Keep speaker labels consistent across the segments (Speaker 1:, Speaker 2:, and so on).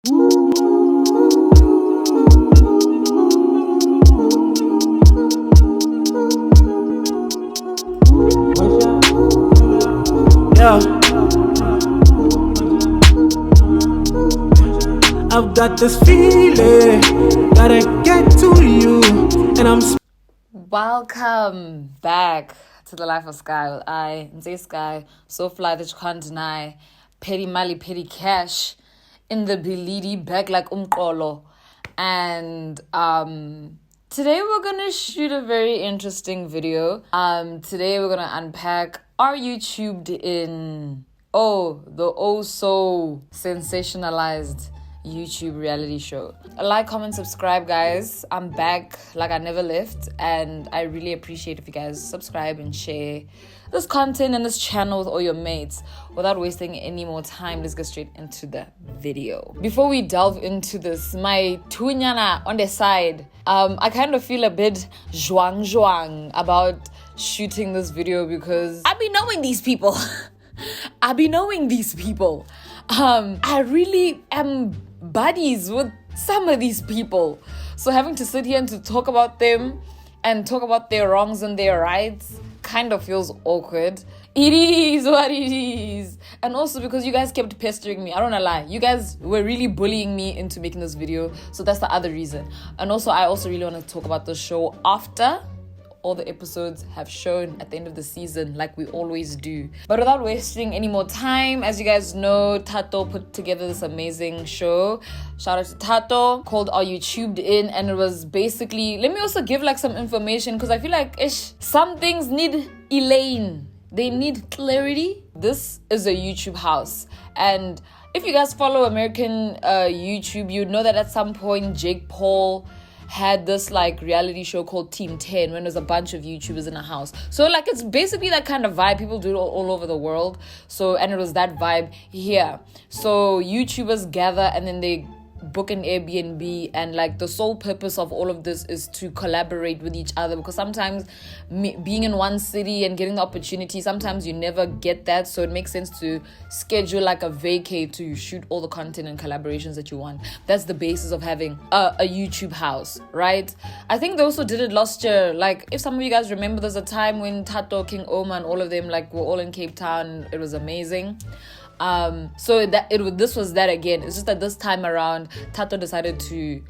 Speaker 1: Yeah, I've got this feeling, gotta get to you, and I'm.
Speaker 2: Welcome back to the life of Sky with Ntsei-Sky, so fly that you can't deny, petty mali, petty cash, in the bilidi back like umqolo. And today we're gonna shoot a very interesting video. Today we're gonna unpack AreYouTubedIn. The so sensationalized YouTube reality show. Like, comment, subscribe, guys. I'm back like I never left, and I really appreciate if you guys subscribe and share this content and this channel with all your mates. Without wasting any more time, let's get straight into the video. Before we delve into this, my tunyana on the side, I kind of feel a bit zhuang about shooting this video because I be knowing these people. I really am buddies with some of these people. So having to sit here and to talk about them and talk about their wrongs and their rights kind of feels awkward. It is what it is. And also because you guys kept pestering me. I don't wanna lie. You guys were really bullying me into making this video. So that's the other reason. And also I also really want to talk about the show after all the episodes have shown at the end of the season, like we always do. But without wasting any more time, as you guys know, Tato put together this amazing show. Shout out to Tato, called AreYouTubedIn, and it was basically, let me also give like some information because I feel like some things need Elaine. They need clarity. This is a YouTube house, and if you guys follow American YouTube, you'd know that at some point Jake Paul had this like reality show called Team 10 when there's a bunch of YouTubers in a house. So like it's basically that kind of vibe. People do it all over the world. So, and it was that vibe here. So YouTubers gather and then they book an Airbnb, and like the sole purpose of all of this is to collaborate with each other, because sometimes being in one city and getting the opportunity, sometimes you never get that. So it makes sense to schedule like a vacay to shoot all the content and collaborations that you want. That's the basis of having a YouTube house, right? I think they also did it last year. Like if some of you guys remember, there's a time when Tato, King Oma and all of them like were all in Cape Town. It was amazing. So this was that again. It's just that this time around Tato decided to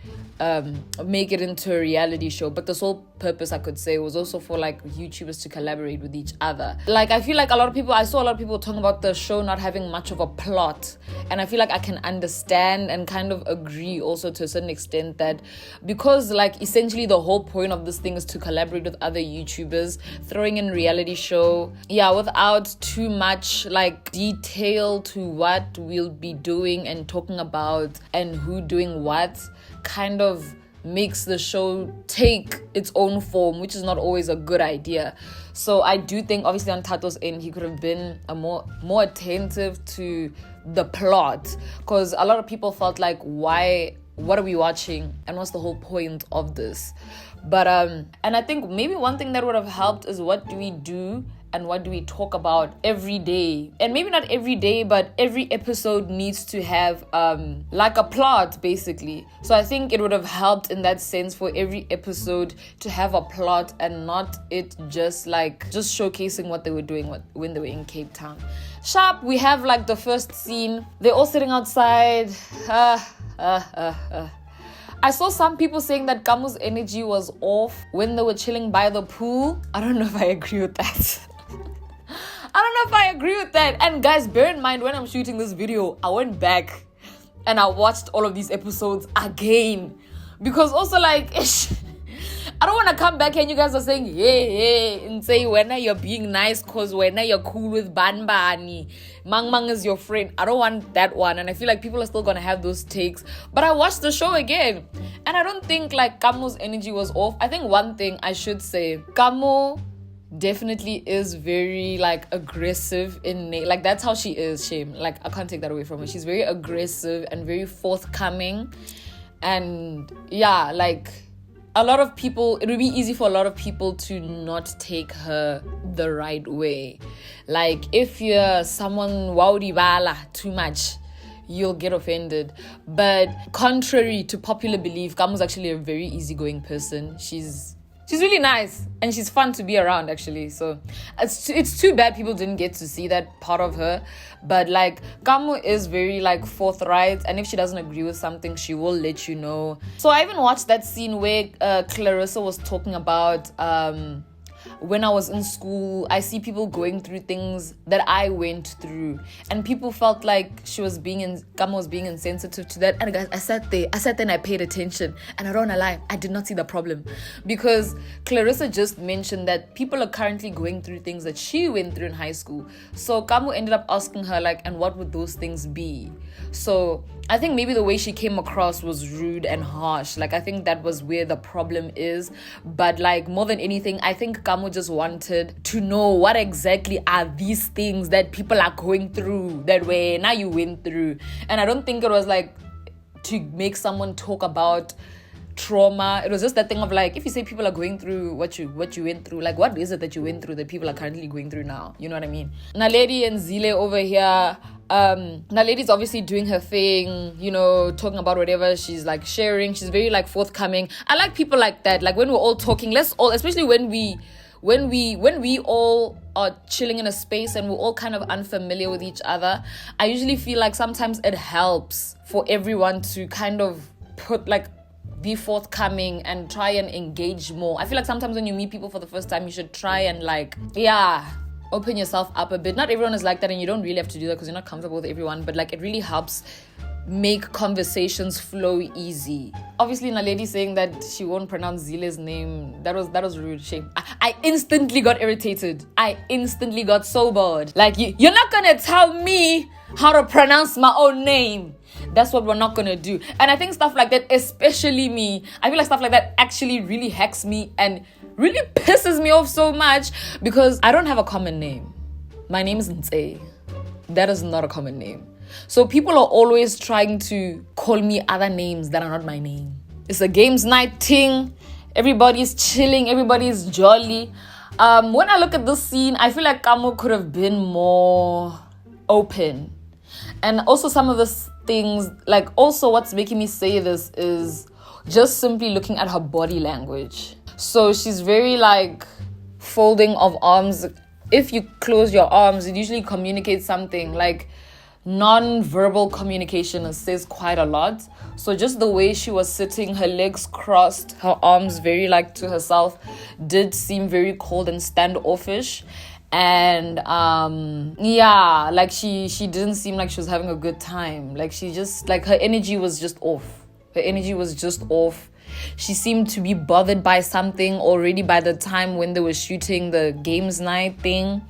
Speaker 2: make it into a reality show, but the sole purpose, I could say, was also for like YouTubers to collaborate with each other. Like I feel like I saw a lot of people talking about the show not having much of a plot, and I feel like I can understand and kind of agree also to a certain extent that because like essentially the whole point of this thing is to collaborate with other YouTubers, throwing in reality show without too much like detail to what we'll be doing and talking about and who doing what, kind of makes the show take its own form, which is not always a good idea. So I do think obviously on Tato's end he could have been more attentive to the plot, because a lot of people felt like, what are we watching and what's the whole point of this? But and I think maybe one thing that would have helped is what do we do and what do we talk about every day? And maybe not every day, but every episode needs to have like a plot, basically. So I think it would have helped in that sense for every episode to have a plot and not it just showcasing what they were doing when they were in Cape Town. Sharp, we have like the first scene. They're all sitting outside. I saw some people saying that Kamo's energy was off when they were chilling by the pool. I don't know if I agree with that. And guys, bear in mind, when I'm shooting this video, I went back and I watched all of these episodes again. Because also like, I don't want to come back here and you guys are saying, hey, and say when you're being nice because when you're cool with Banbani, Mang is your friend. I don't want that one. And I feel like people are still going to have those takes. But I watched the show again. And I don't think like Kamo's energy was off. I think one thing I should say, Kamo definitely is very like aggressive in like that's how she is. Shame, like I can't take that away from her. She's very aggressive and very forthcoming, and yeah, like a lot of people, it would be easy for a lot of people to not take her the right way. Like if you're someone wauribala too much, you'll get offended. But contrary to popular belief, Kamo's actually a very easygoing person. She's really nice and she's fun to be around, actually. So it's too bad people didn't get to see that part of her. But like, Kamo is very like forthright, and if she doesn't agree with something, she will let you know. So I even watched that scene where Clarissa was talking about when I was in school, I see people going through things that I went through, and people felt like Kamo was being insensitive to that. And guys, I sat there and I paid attention, and I don't wanna lie, I did not see the problem, because Clarissa just mentioned that people are currently going through things that she went through in high school. So Kamo ended up asking her like, and what would those things be? So I think maybe the way she came across was rude and harsh. Like, I think that was where the problem is. But like, more than anything, I think Kamo just wanted to know what exactly are these things that people are going through that way now you went through. And I don't think it was like to make someone talk about trauma. It was just that thing of like, if you say people are going through what you went through, like, what is it that you went through that people are currently going through now? You know what I mean? Naledi and Zile over here, Naledi's obviously doing her thing, you know, talking about whatever she's like sharing. She's very like forthcoming. I like people like that. Like, when we're all talking, especially when we all are chilling in a space and we're all kind of unfamiliar with each other, I usually feel like sometimes it helps for everyone to kind of be forthcoming and try and engage more. I feel like sometimes when you meet people for the first time, you should try and open yourself up a bit. Not everyone is like that, and you don't really have to do that because you're not comfortable with everyone, but like, it really helps make conversations flow easy. Obviously, Naledi saying that she won't pronounce Zile's name, that was rude. Shame. I instantly got irritated. I instantly got so bored. Like, you're not gonna tell me how to pronounce my own name. That's what we're not gonna do. And I think stuff like that, especially me, I feel like stuff like that actually really hacks me and really pisses me off so much, because I don't have a common name. My name is Ntsei. That is not a common name. So people are always trying to call me other names that are not my name. It's a games night thing. Everybody's chilling. Everybody's jolly. When I look at this scene, I feel like Kamo could have been more open. And also some of the things, like, also what's making me say this is just simply looking at her body language. So she's very like folding of arms. If you close your arms, it usually communicates something. Like, non-verbal communication says quite a lot. So just the way she was sitting, her legs crossed, her arms very like to herself, did seem very cold and standoffish. And like she didn't seem like she was having a good time. Like, she just, like, her energy was just off. She seemed to be bothered by something already by the time when they were shooting the games night thing.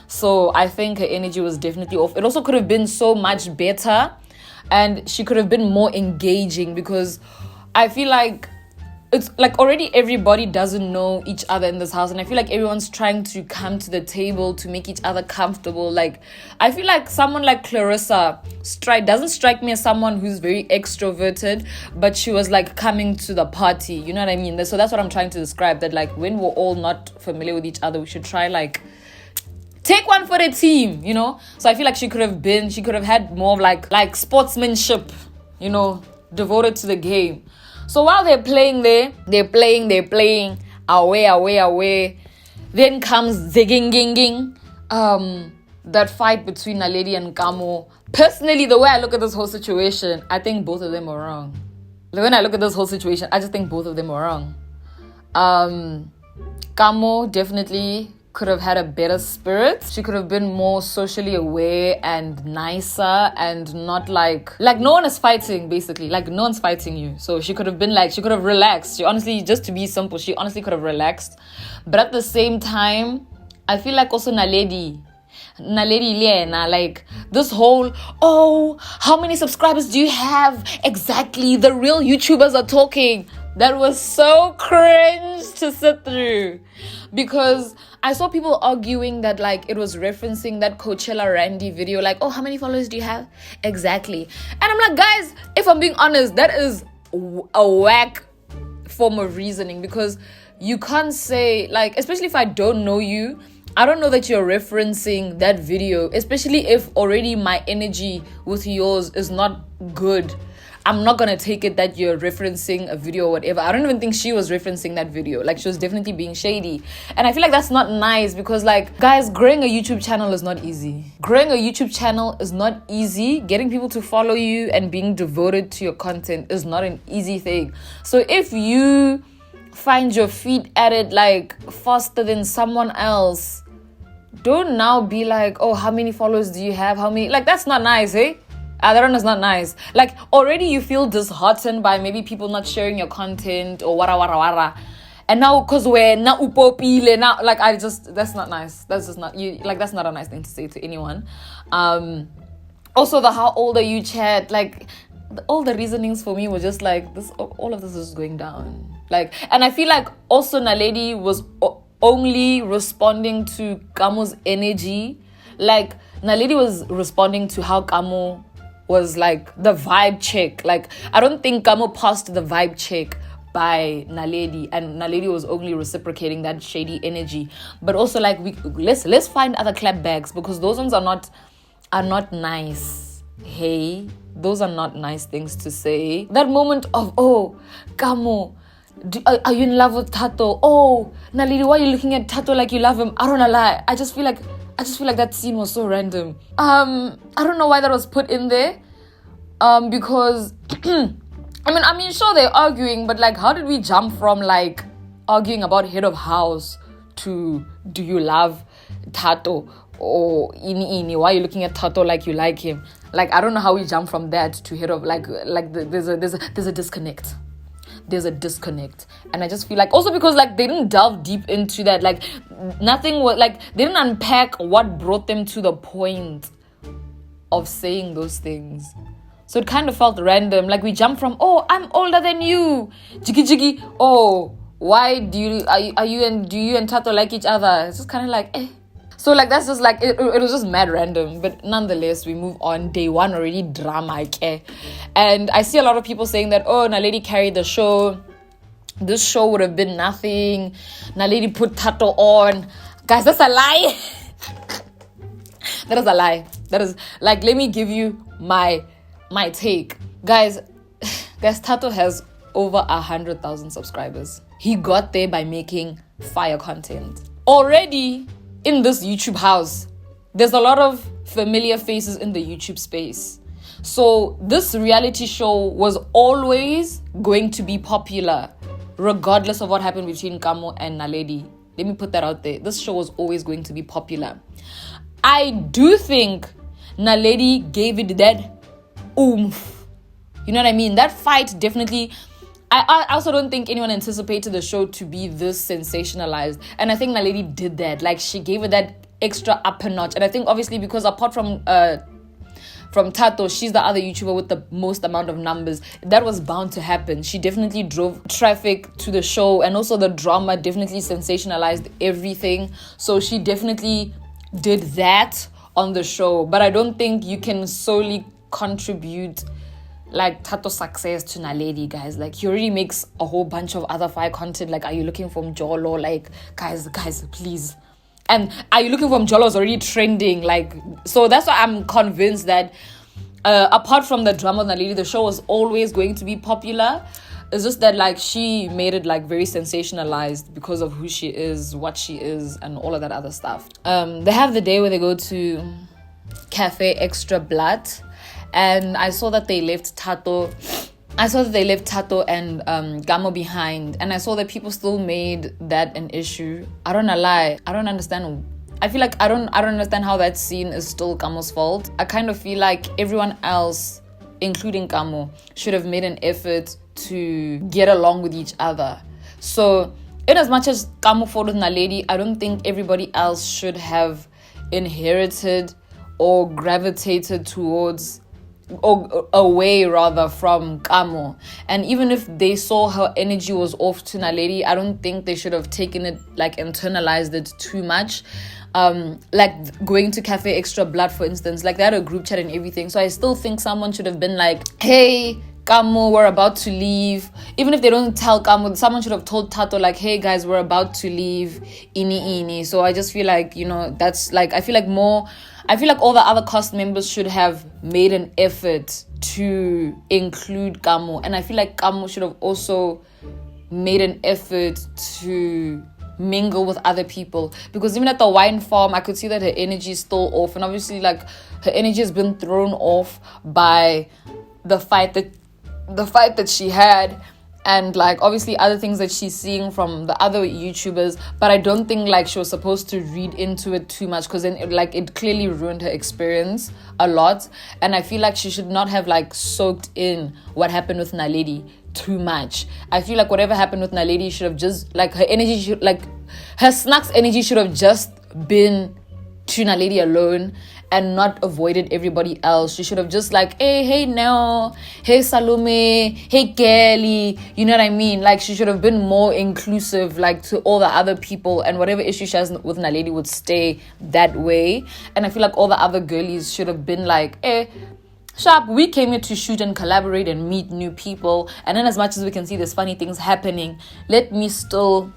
Speaker 2: So I think her energy was definitely off. It also could have been so much better, and she could have been more engaging, because I feel like it's like already everybody doesn't know each other in this house, and I feel like everyone's trying to come to the table to make each other comfortable. Like, I feel like someone like Clarissa doesn't strike me as someone who's very extroverted, but she was like coming to the party, you know what I mean? So that's what I'm trying to describe, that like, when we're all not familiar with each other, we should try like take one for the team, you know? So I feel like she could have had more of like sportsmanship, you know, devoted to the game. So while they're playing, away. Then comes Ziginginging. That fight between Naledi and Kamo. Personally, the way I look at this whole situation, I think both of them are wrong. When I look at this whole situation, I just think both of them are wrong. Kamo definitely could have had a better spirit. She could have been more socially aware and nicer, and not like no one is fighting, basically. Like, no one's fighting you. So she could have been like, she could have relaxed. She honestly, just to be simple, she honestly could have relaxed. But at the same time, I feel like also Naledi Liena, like, this whole, how many subscribers do you have? Exactly, the real YouTubers are talking. That was so cringe to sit through, because I saw people arguing that like it was referencing that Coachella Randy video, like, how many followers do you have? Exactly. And I'm like, guys, if I'm being honest, that is a whack form of reasoning, because you can't say, like, especially if I don't know you, I don't know that you're referencing that video, especially if already my energy with yours is not good. I'm not gonna take it that you're referencing a video or whatever. I don't even think she was referencing that video. Like, she was definitely being shady. And I feel like that's not nice because, like, guys, growing a YouTube channel is not easy. Growing a YouTube channel is not easy. Getting people to follow you and being devoted to your content is not an easy thing. So if you find your feet at it, like, faster than someone else, don't now be like, oh, how many followers do you have? How many? Like, that's not nice, eh? That one is not nice. Like, already you feel disheartened by maybe people not sharing your content or wara. And now, because we're na upopile, now, like, that's not nice. That's just not, you, like, that's not a nice thing to say to anyone. Also, the how old are you chat, like, all the reasonings for me were just like, this, all of this is going down. Like, and I feel like also Naledi was only responding to Kamo's energy. Like, Naledi was responding to how Kamo was like the vibe check. Like, I don't think Kamo passed the vibe check by Naledi, and Naledi was only reciprocating that shady energy. But also, like, let's find other clap bags, because those ones are not nice. Hey, those are not nice things to say. That moment of, oh, Kamo, are you in love with Tato? Oh, Naledi, why are you looking at Tato like you love him? I don't know, lie. I just feel like that scene was so random. I don't know why that was put in there. Because I mean, sure, they're arguing, but like, how did we jump from like arguing about head of house to do you love Tato? Or ini, why are you looking at Tato like you like him? Like, I don't know how we jump from that to head of there's a disconnect. There's a disconnect. And I just feel like, also because like they didn't delve deep into that, like nothing was like, they didn't unpack what brought them to the point of saying those things. So it kind of felt random. Like, we jumped from, oh, I'm older than you, jiggy, oh, why do you and Tato like each other? It's just kind of like, eh. So like, that's just like, it was just mad random. But nonetheless, we move on. Day one already drama, okay? And I see a lot of people saying that, oh, Naledi carried the show. This show would have been nothing. Naledi put Tato on. Guys, that's a lie. That is a lie. That is, like, let me give you my take. Guys, Tato has over 100,000 subscribers. He got there by making fire content. Already, in this YouTube house, there's a lot of familiar faces in the YouTube space. So this reality show was always going to be popular, regardless of what happened between Kamo and Naledi. Let me put that out there. This show was always going to be popular. I do think Naledi gave it that oomph. You know what I mean? That fight definitely... I also don't think anyone anticipated the show to be this sensationalized. And I think Naledi did that. Like, she gave it that extra upper notch. And I think obviously because apart from Tato, she's the other YouTuber with the most amount of numbers. That was bound to happen. She definitely drove traffic to the show. And also the drama definitely sensationalized everything. So she definitely did that on the show. But I don't think you can solely contribute like Tato's success to Naledi, guys. Like, he already makes a whole bunch of other fire content. Like, are you looking for Mjolo? Like, guys, please. And are you looking for Mjolo is already trending. Like, so that's why I'm convinced that apart from the drama of Naledi, the show was always going to be popular. It's just that, like, she made it like very sensationalized because of who she is, what she is, and all of that other stuff. They have the day where they go to Cafe Extra Blood. And I saw that they left Tato and Kamo behind. And I saw that people still made that an issue. I don't know, lie. I don't understand. I feel like I don't understand how that scene is still Kamo's fault. I kind of feel like everyone else, including Kamo, should have made an effort to get along with each other. So, in as much as Kamo fought with Naledi, I don't think everybody else should have inherited or gravitated towards... or away rather from Kamo. And even if they saw her energy was off to Naledi, I don't think they should have taken it, like, internalized it too much. Like going to Cafe Extra Blood, for instance, like they had a group chat and everything. So I still think someone should have been like, hey Kamo were about to leave. Even if they don't tell Kamo, someone should have told Tato, like, hey guys, we're about to leave. Ini. So I just feel like, that's like, I feel like all the other cast members should have made an effort to include Kamo. And I feel like Kamo should have also made an effort to mingle with other people, because even at the wine farm I could see that her energy is still off, and obviously like her energy has been thrown off by the fight that she had, and like obviously other things that she's seeing from the other YouTubers. But I don't think like she was supposed to read into it too much, because then it clearly ruined her experience a lot. And I feel like she should not have like soaked in what happened with Naledi too much. I feel like whatever happened with Naledi should have just like her snacks energy should have just been to Naledi alone and not avoided everybody else. She should have just like, hey Nell, hey Salome, hey Kelly, you know what I mean? Like she should have been more inclusive like to all the other people, and whatever issue she has with Naledi would stay that way. And I feel like all the other girlies should have been like, Sharp, we came here to shoot and collaborate and meet new people, and then as much as we can see there's funny things happening, let me still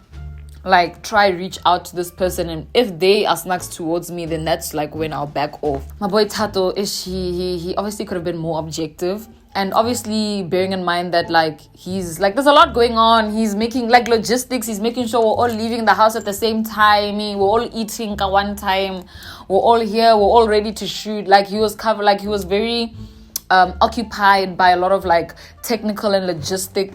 Speaker 2: like try reach out to this person, and if they are snacks towards me, then that's like when I'll back off. My boy Tato, he obviously could have been more objective, and obviously bearing in mind that like he's like there's a lot going on. He's making like logistics, he's making sure we're all leaving the house at the same time, we're all eating at one time, we're all here, we're all ready to shoot. Like he was very occupied by a lot of like technical and logistic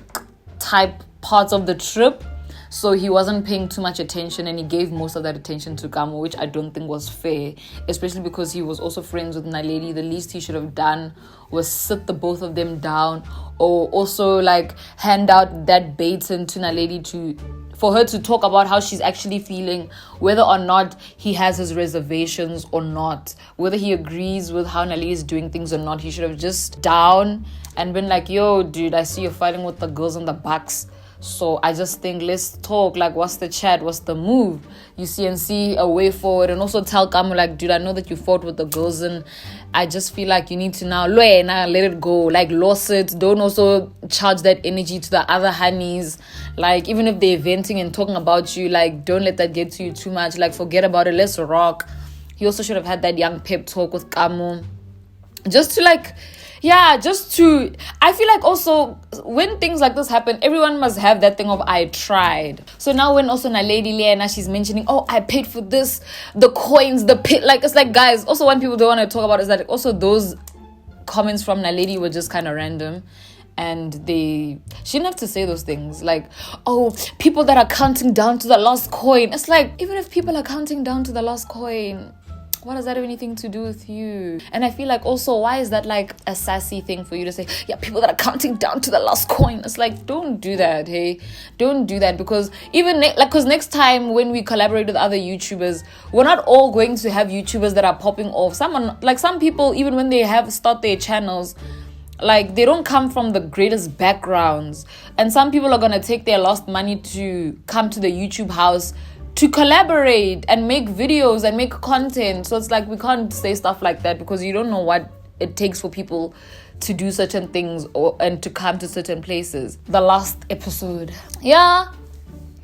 Speaker 2: type parts of the trip, so he wasn't paying too much attention, and he gave most of that attention to Kamo, which I don't think was fair, especially because he was also friends with Naledi. The least he should have done was sit the both of them down, or also like hand out that baton to Naledi for her to talk about how she's actually feeling, whether or not he has his reservations or not, whether he agrees with how Naledi is doing things or not. He should have just down and been like, yo dude, I see you're fighting with the girls on the box, so I just think let's talk, like what's the chat, what's the move, you see, and see a way forward. And also tell Kamo like, dude, I know that you fought with the girls, and I just feel like you need to now let it go, like lost it. Don't also charge that energy to the other honeys, like even if they're venting and talking about you, like don't let that get to you too much, like forget about it, let's rock. He also should have had that young pep talk with Kamo, I feel like also when things like this happen, everyone must have that thing of I tried. So now when also Naledi Liana, she's mentioning, oh, I paid for this, the coins, the pit, like it's like, guys, also one people don't want to talk about is that also those comments from Naledi were just kind of random, and she didn't have to say those things like, oh, people that are counting down to the last coin. It's like, even if people are counting down to the last coin, what does that have anything to do with you? And I feel like also, why is that like a sassy thing for you to say, yeah, people that are counting down to the last coin? It's like, don't do that, hey? Don't do that, because even because next time when we collaborate with other YouTubers, we're not all going to have YouTubers that are popping off. Some people, even when they start their channels, like they don't come from the greatest backgrounds, and some people are gonna take their lost money to come to the YouTube house to collaborate and make videos and make content. So it's like we can't say stuff like that, because you don't know what it takes for people to do certain things and to come to certain places. The last episode, I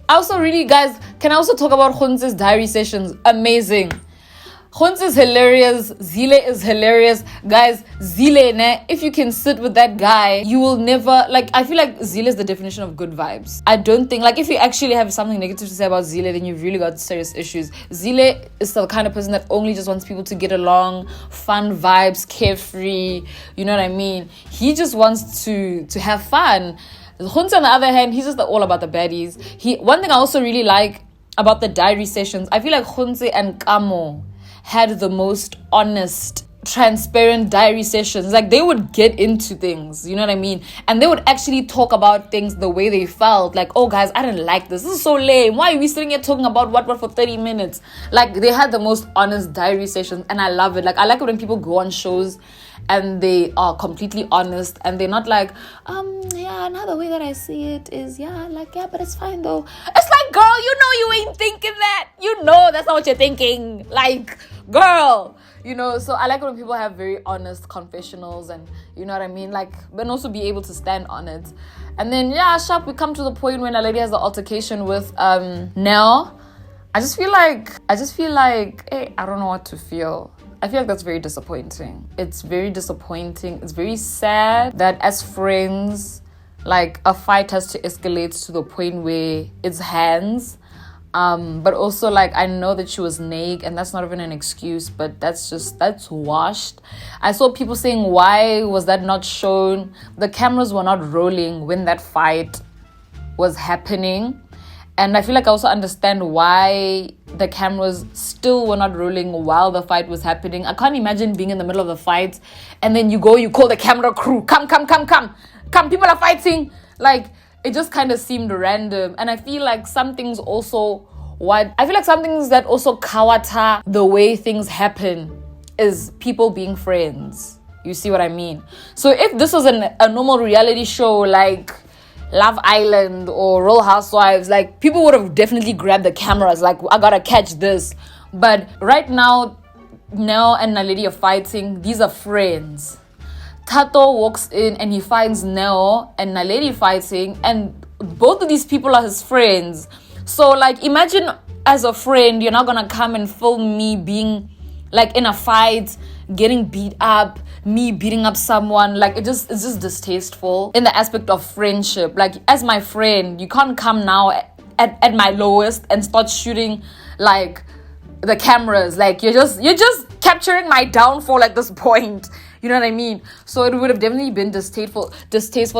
Speaker 2: also really, guys, can I also talk about Ntsei-Sky's diary sessions? Amazing. Ntsei is hilarious. Zile is hilarious. Guys, Zile, if you can sit with that guy, you will never, like, I feel like Zile is the definition of good vibes. I don't think, like, if you actually have something negative to say about Zile, then you've really got serious issues. Zile is the kind of person that only just wants people to get along, fun vibes, carefree, you know what I mean? He just wants to have fun. Ntsei, on the other hand, he's just all about the baddies. One thing I also really like about the diary sessions, I feel like Ntsei and Kamo had the most honest, transparent diary sessions. Like, they would get into things, you know what I mean? And they would actually talk about things the way they felt. Like, oh guys, I didn't like this is so lame, why are we sitting here talking about what for 30 minutes? Like, they had the most honest diary sessions, and I love it. Like, I like it when people go on shows and they are completely honest, and they're not like, yeah, another way that I see it is, yeah, like, yeah, but it's fine though. It's like, girl, you know you ain't thinking that. You know that's not what you're thinking. Like, girl, you know. So I like when people have very honest confessionals, and you know what I mean, like, but also be able to stand on it. And then sharp, we come to the point when a lady has the altercation with Nell. I just feel like, hey, I don't know what to feel. I feel like that's very disappointing. It's very disappointing. It's very sad that as friends, like, a fight has to escalate to the point where it's hands. But also, like, I know that she was naked, and that's not even an excuse, but that's washed. I saw people saying, why was that not shown? The cameras were not rolling when that fight was happening. And I feel like I also understand why the cameras still were not rolling while the fight was happening. I can't imagine being in the middle of the fight and then you call the camera crew. Come, people are fighting. Like, it just kind of seemed random. And I feel like some things that also kawata the way things happen is people being friends. You see what I mean? So if this was a normal reality show like Love Island or Real Housewives, like, people would have definitely grabbed the cameras, like, I gotta catch this. But right now, Nell and Naledi are fighting. These are friends. Tato walks in and he finds Nell and Naledi fighting, and both of these people are his friends. So, like, imagine as a friend, you're not gonna come and film me being, like, in a fight, getting beat up, me beating up someone. Like, it's just distasteful in the aspect of friendship. Like, as my friend, you can't come now at my lowest and start shooting, like, the cameras. Like, you're just capturing my downfall at this point. You know what I mean? So it would have definitely been distasteful.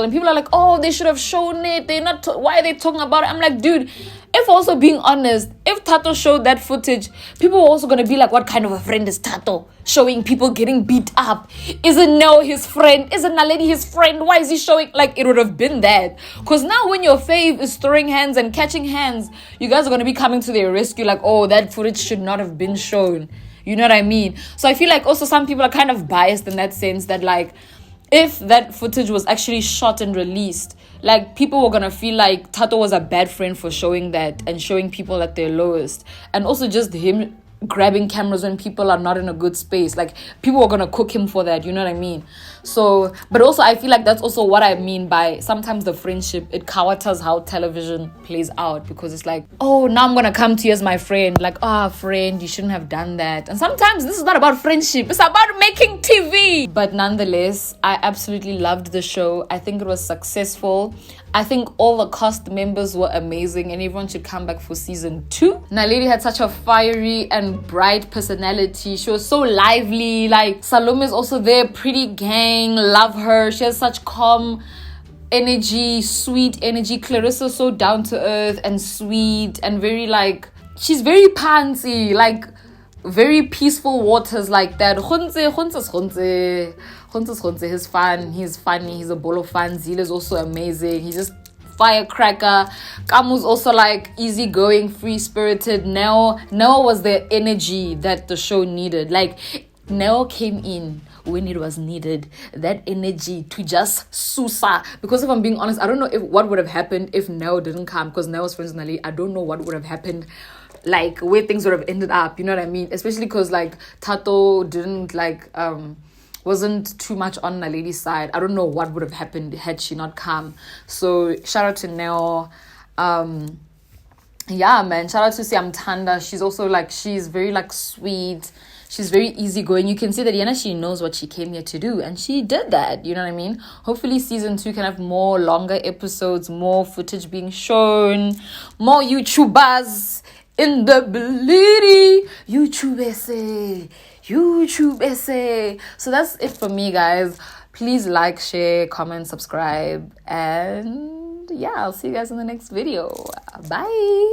Speaker 2: And people are like, oh, they should have shown it. Why are they talking about it? I'm like, dude, if also being honest, if Tato showed that footage, people were also going to be like, what kind of a friend is Tato? Showing people getting beat up. Isn't Nell his friend? Isn't Naledi his friend? Why is he showing? Like, it would have been that. Because now when your fave is throwing hands and catching hands, you guys are going to be coming to their rescue like, oh, that footage should not have been shown. You know what I mean? So I feel like also some people are kind of biased in that sense that, like, if that footage was actually shot and released, like, people were gonna feel like Tato was a bad friend for showing that and showing people at their lowest. And also just him grabbing cameras when people are not in a good space. Like, people were gonna cook him for that, you know what I mean? So, but also I feel like that's also what I mean by sometimes the friendship, it kawatas how television plays out, because it's like, oh, now I'm gonna come to you as my friend, like, friend, you shouldn't have done that. And sometimes this is not about friendship, it's about making TV. But nonetheless, I absolutely loved the show. I think it was successful. I think all the cast members were amazing, and everyone should come back for season 2. Naledi had such a fiery and bright personality. She was so lively. Like, Salome is also there, pretty gang, love her. She has such calm energy, sweet energy. Clarissa's so down to earth and sweet and very, like, she's very pantsy, like, very peaceful waters like that. He's fun, he's funny, he's a ball of fun. Zile's also amazing, he's just firecracker. Kamu's also like easygoing, free-spirited. Nell was the energy that the show needed. Like, Nell came in when it was needed, that energy to just susa. Because if I'm being honest, I don't know what would have happened if Nell didn't come, because Nell was friends with Naledi. I don't know what would have happened, like, where things would have ended up, you know what I mean? Especially because, like, Tato didn't, like, wasn't too much on Naledi's side. I don't know what would have happened had she not come. So shout out to Nell. Yeah, man, shout out to Siam Tanda. She's also, like, she's very, like, sweet. She's very easygoing. You can see that Yana, she knows what she came here to do, and she did that, you know what I mean? Hopefully season 2 can have more longer episodes, more footage being shown, more YouTubers in the bleedy YouTube essay. So that's it for me, guys. Please like, share, comment, subscribe, and yeah, I'll see you guys in the next video. Bye.